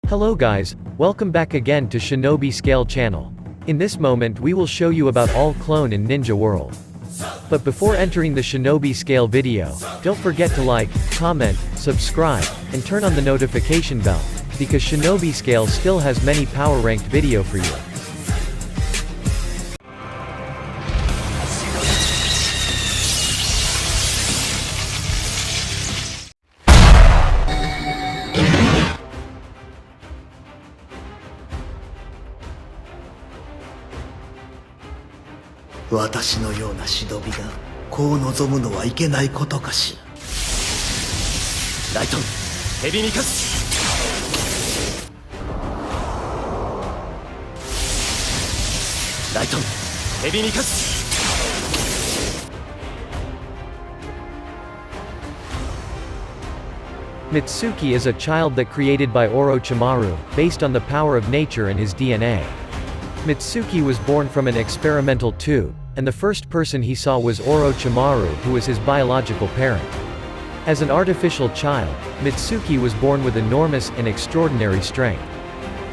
Hello guys, welcome back again to Shinobi Scale channel. In this moment we will show you about all clone in Ninja World. But before entering the Shinobi Scale video, don't forget to like, comment, subscribe, and turn on the notification bell, because Shinobi Scale still has many power ranked video for you. "私のような忍びがこう望むのはいけないことかしら。ライトン、ヘビミカス。ライトン、ヘビミカス。Mitsuki is a child that created by Orochimaru, based on the power of nature and his DNA. Mitsuki was born from an experimental tube, and the first person he saw was Orochimaru, who was his biological parent. As an artificial child, Mitsuki was born with enormous and extraordinary strength.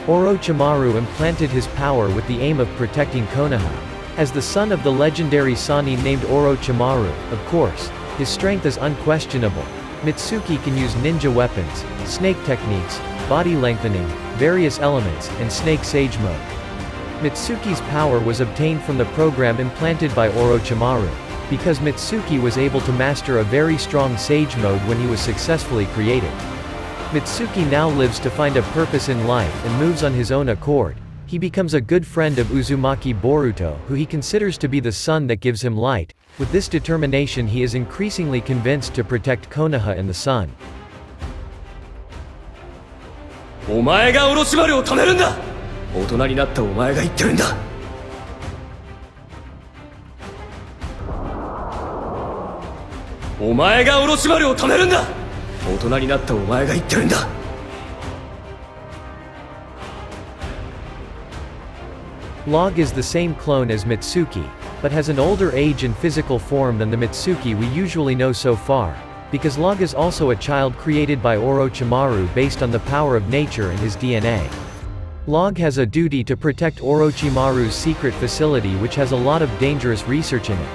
Orochimaru implanted his power with the aim of protecting Konoha. As the son of the legendary Sannin named Orochimaru, of course, his strength is unquestionable. Mitsuki can use ninja weapons, snake techniques, body lengthening, various elements, and snake sage mode. Mitsuki's power was obtained from the program implanted by Orochimaru, because Mitsuki was able to master a very strong sage mode when he was successfully created. Mitsuki now lives to find a purpose in life and moves on his own accord. He becomes a good friend of Uzumaki Boruto, who he considers to be the sun that gives him light. With this determination he is increasingly convinced to protect Konoha and the sun. お前がオロチマルを止めるんだ。大人になったお前が言ってるんだ。お前がオロチマルを止めるんだ。大人になったお前が言ってるんだ。Log is the same clone as Mitsuki, but has an older age and physical form than the Mitsuki we usually know so far, because Log is also a child created by Orochimaru based on the power of nature and his DNA. Log has a duty to protect Orochimaru's secret facility, which has a lot of dangerous research in it.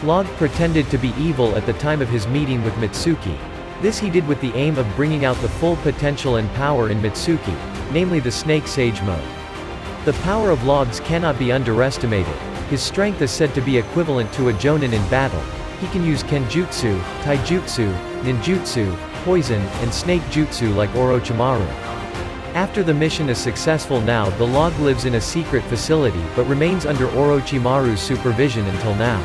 Log pretended to be evil at the time of his meeting with Mitsuki. This he did with the aim of bringing out the full potential and power in Mitsuki, namely the Snake Sage mode. The power of Logs cannot be underestimated. His strength is said to be equivalent to a Jonin in battle. He can use Kenjutsu, Taijutsu, Ninjutsu, Poison, and Snake Jutsu like Orochimaru. After the mission is successful now, the Log lives in a secret facility but remains under Orochimaru's supervision until now.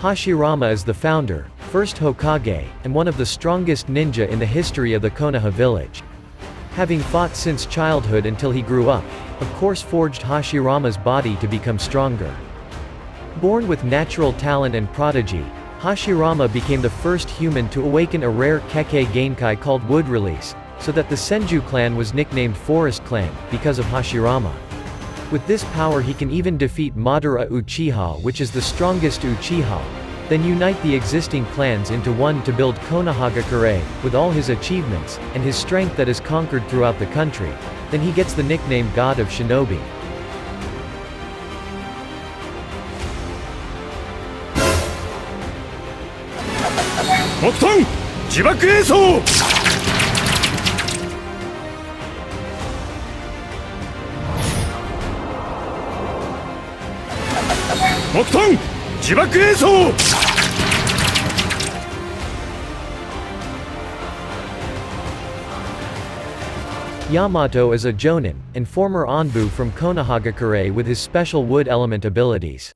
Hashirama is the founder, first Hokage, and one of the strongest ninja in the history of the Konoha village. Having fought since childhood until he grew up, of course forged Hashirama's body to become stronger. Born with natural talent and prodigy, Hashirama became the first human to awaken a rare Kekkei Genkai called Wood Release, so that the Senju clan was nicknamed Forest Clan, because of Hashirama. With this power he can even defeat Madara Uchiha, which is the strongest Uchiha, then unite the existing clans into one to build Konohagakure. With all his achievements, and his strength that is conquered throughout the country, then he gets the nickname God of Shinobi. Mokuton! Jibaku Eiso! Mokuton! Jibaku Eiso! Yamato is a Jonin, and former Anbu from Konohagakure with his special wood element abilities.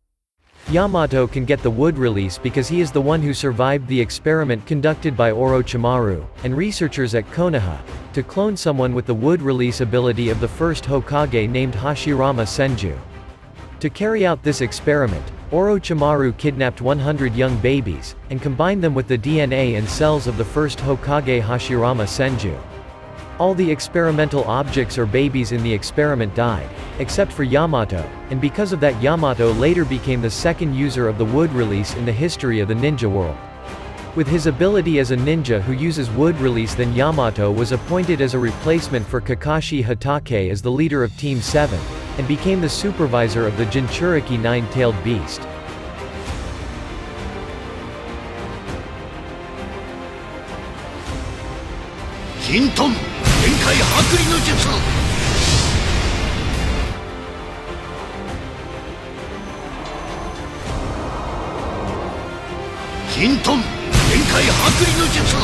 Yamato can get the wood release because he is the one who survived the experiment conducted by Orochimaru, and researchers at Konoha, to clone someone with the wood release ability of the first Hokage named Hashirama Senju. To carry out this experiment, Orochimaru kidnapped 100 young babies, and combined them with the DNA and cells of the first Hokage Hashirama Senju. All the experimental objects or babies in the experiment died, except for Yamato, and because of that Yamato later became the second user of the wood release in the history of the ninja world. With his ability as a ninja who uses wood release, then Yamato was appointed as a replacement for Kakashi Hatake as the leader of Team 7, and became the supervisor of the Jinchuriki nine-tailed beast. Jinton, Genkai Hakuri no Jutsu! Jinton, Genkai Hakuri no Jutsu!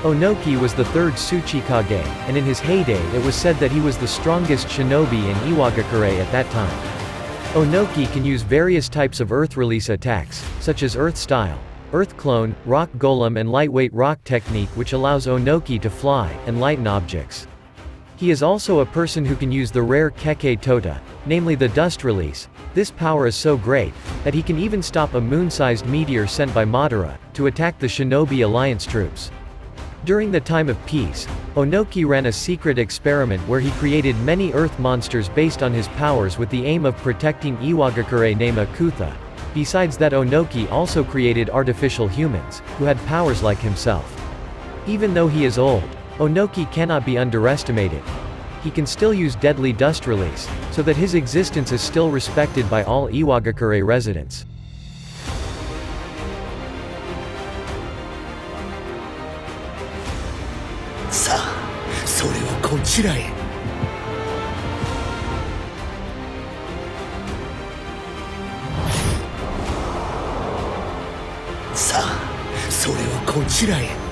Onoki was the third Tsuchikage, and in his heyday it was said that he was the strongest shinobi in Iwagakure at that time. Onoki can use various types of earth release attacks, such as Earth Style, Earth Clone, Rock Golem and Lightweight Rock Technique, which allows Onoki to fly and lighten objects. He is also a person who can use the rare Keke Tota, namely the dust release. This power is so great, that he can even stop a moon-sized meteor sent by Madara, to attack the Shinobi Alliance troops. During the time of peace, Onoki ran a secret experiment where he created many earth monsters based on his powers with the aim of protecting Iwagakure named Akutha. Besides that, Onoki also created artificial humans, who had powers like himself. Even though he is old, Onoki cannot be underestimated. He can still use deadly dust release, so that his existence is still respected by all Iwagakure residents. Sa, それはこちらへ。さあ、それはこちらへ。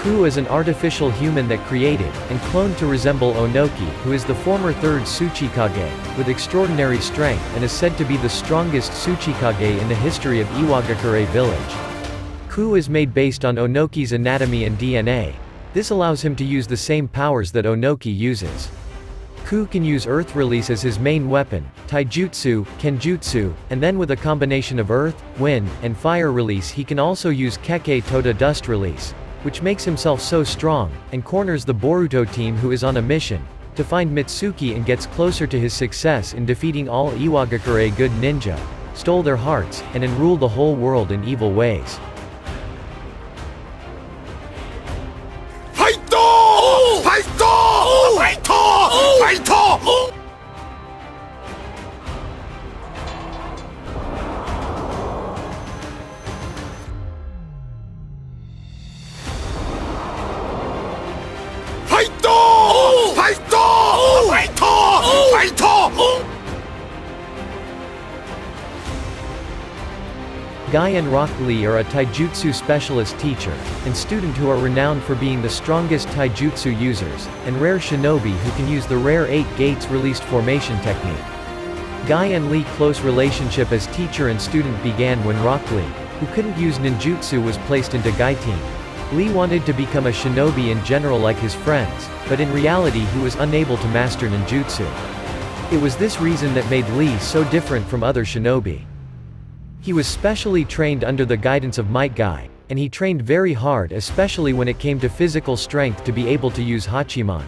Ku is an artificial human that created, and cloned to resemble Onoki, who is the former third Tsuchikage, with extraordinary strength and is said to be the strongest Tsuchikage in the history of Iwagakure village. Ku is made based on Onoki's anatomy and DNA. This allows him to use the same powers that Onoki uses. Ku can use earth release as his main weapon, taijutsu, kenjutsu, and then with a combination of earth, wind, and fire release he can also use Keke Tota dust release, which makes himself so strong, and corners the Boruto team, who is on a mission to find Mitsuki and gets closer to his success in defeating all Iwagakure good ninja, stole their hearts, and rule the whole world in evil ways. Guy and Rock Lee are a taijutsu specialist teacher, and student who are renowned for being the strongest taijutsu users, and rare shinobi who can use the rare 8 gates released formation technique. Guy and Lee close relationship as teacher and student began when Rock Lee, who couldn't use ninjutsu, was placed into Guy team. Lee wanted to become a shinobi in general like his friends, but in reality he was unable to master ninjutsu. It was this reason that made Lee so different from other shinobi. He was specially trained under the guidance of Might Guy, and he trained very hard, especially when it came to physical strength, to be able to use Hachiman.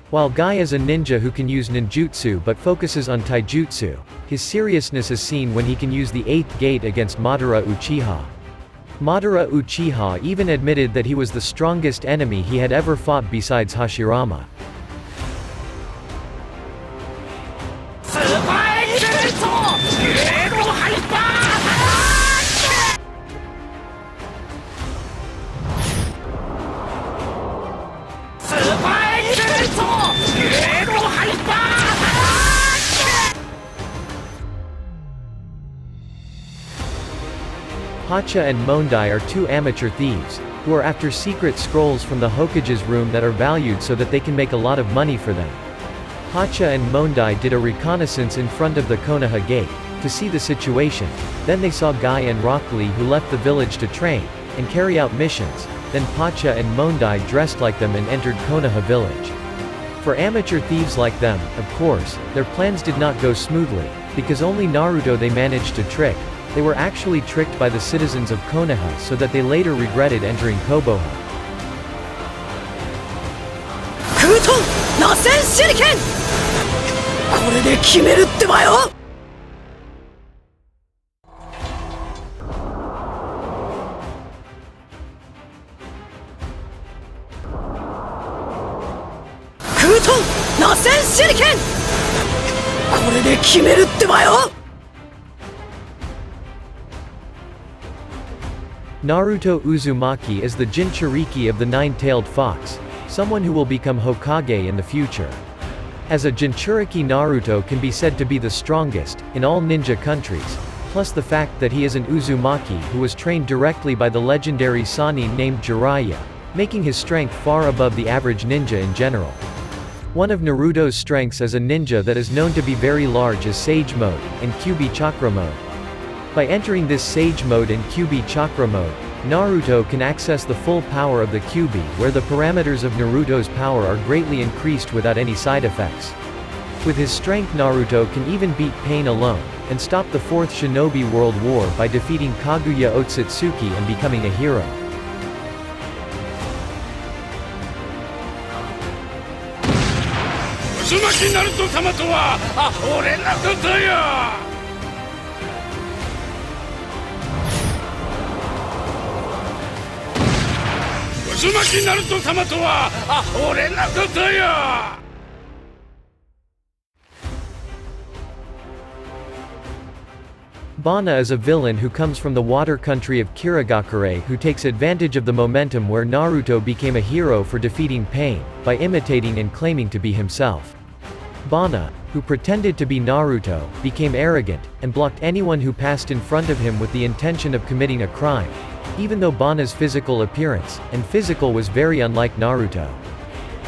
While Guy is a ninja who can use ninjutsu but focuses on taijutsu, his seriousness is seen when he can use the 8th gate against Madara Uchiha. Madara Uchiha even admitted that he was the strongest enemy he had ever fought besides Hashirama. Hacha and Mondai are two amateur thieves, who are after secret scrolls from the Hokage's room that are valued so that they can make a lot of money for them. Hacha and Mondai did a reconnaissance in front of the Konoha gate, to see the situation. Then they saw Guy and Rock Lee, who left the village to train and carry out missions. Then Pacha and Mondai dressed like them and entered Konoha village. For amateur thieves like them, of course, their plans did not go smoothly, because only Naruto they managed to trick. They were actually tricked by the citizens of Konoha, so that they later regretted entering Koboha. 空遁螺旋手裏剣これで決めるってばよ空遁螺旋手裏剣これで決めるってばよ Naruto Uzumaki is the Jinchuriki of the nine-tailed fox, someone who will become Hokage in the future. As a Jinchuriki, Naruto can be said to be the strongest in all ninja countries, plus the fact that he is an Uzumaki who was trained directly by the legendary Sannin named Jiraiya, making his strength far above the average ninja in general. One of Naruto's strengths as a ninja that is known to be very large is Sage Mode and Kyuubi Chakra Mode. By entering this Sage Mode and Kyuubi Chakra Mode, Naruto can access the full power of the Kyuubi, where the parameters of Naruto's power are greatly increased without any side effects. With his strength, Naruto can even beat Pain alone, and stop the Fourth Shinobi World War by defeating Kaguya Otsutsuki and becoming a hero. Uzumaki Naruto-samaとは俺のことよ Uzumaki Naruto-samaとは俺のことよ Bana is a villain who comes from the water country of Kirigakure, who takes advantage of the momentum where Naruto became a hero for defeating Pain, by imitating and claiming to be himself. Bana, who pretended to be Naruto, became arrogant, and blocked anyone who passed in front of him with the intention of committing a crime, even though Bana's physical appearance and physical was very unlike Naruto.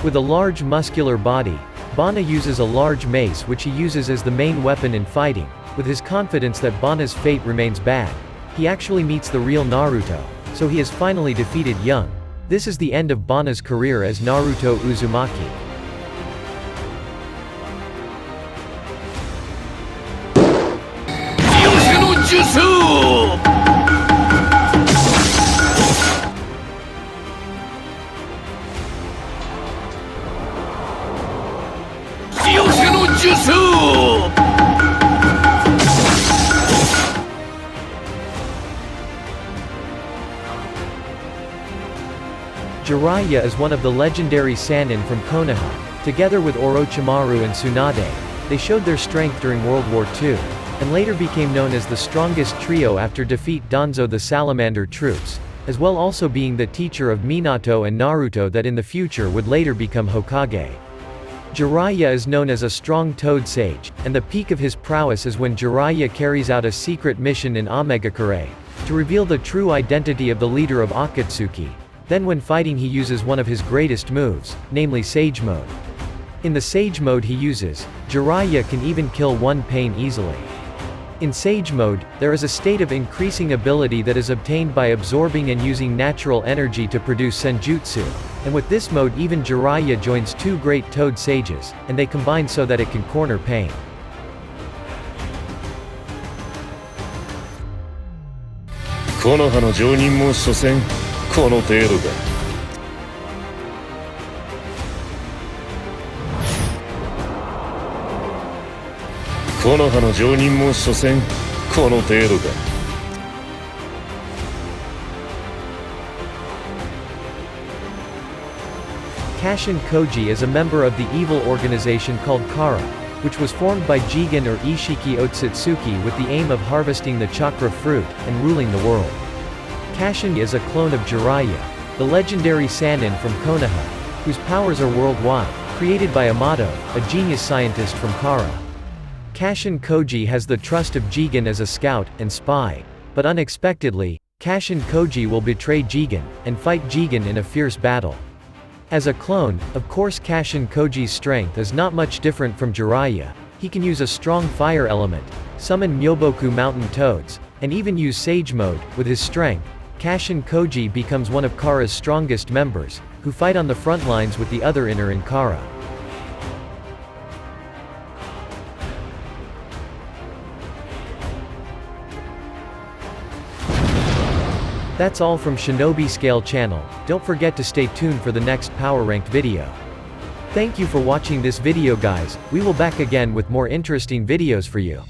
With a large muscular body, Bana uses a large mace which he uses as the main weapon in fighting. With his confidence that Bana's fate remains bad, he actually meets the real Naruto, so he is finally defeated young. This is the end of Bana's career as Naruto Uzumaki. Jiraiya is one of the legendary Sannin from Konoha. Together with Orochimaru and Tsunade, they showed their strength during World War II, and later became known as the strongest trio after defeat Danzo the Salamander troops, as well also being the teacher of Minato and Naruto that in the future would later become Hokage. Jiraiya is known as a strong toad sage, and the peak of his prowess is when Jiraiya carries out a secret mission in Omegakure, to reveal the true identity of the leader of Akatsuki. Then when fighting he uses one of his greatest moves, namely Sage Mode. In the Sage Mode he uses, Jiraiya can even kill one Pain easily. In Sage Mode, there is a state of increasing ability that is obtained by absorbing and using natural energy to produce Senjutsu, and with this mode even Jiraiya joins two great Toad Sages, and they combine so that it can corner Pain. Konohaの常人も所詮この程度だ Konohaの常人も所詮この程度だ KASHIN Koji is a member of the evil organization called Kara, which was formed by Jigen or Ishiki Otsutsuki with the aim of harvesting the chakra fruit and ruling the world. KASHIN is a clone of Jiraiya, the legendary Sannin from Konoha, whose powers are worldwide, created by Amato, a genius scientist from Kara. KASHIN Koji has the trust of Jigen as a scout and spy, but unexpectedly, KASHIN Koji will betray Jigen, and fight Jigen in a fierce battle. As a clone, of course KASHIN Koji's strength is not much different from Jiraiya. He can use a strong fire element, summon Myoboku mountain toads, and even use Sage mode. With his strength, Kashin Koji becomes one of Kara's strongest members, who fight on the front lines with the other inner in Kara. That's all from Shinobi Scale channel. Don't forget to stay tuned for the next power ranked video. Thank you for watching this video guys, we will back again with more interesting videos for you.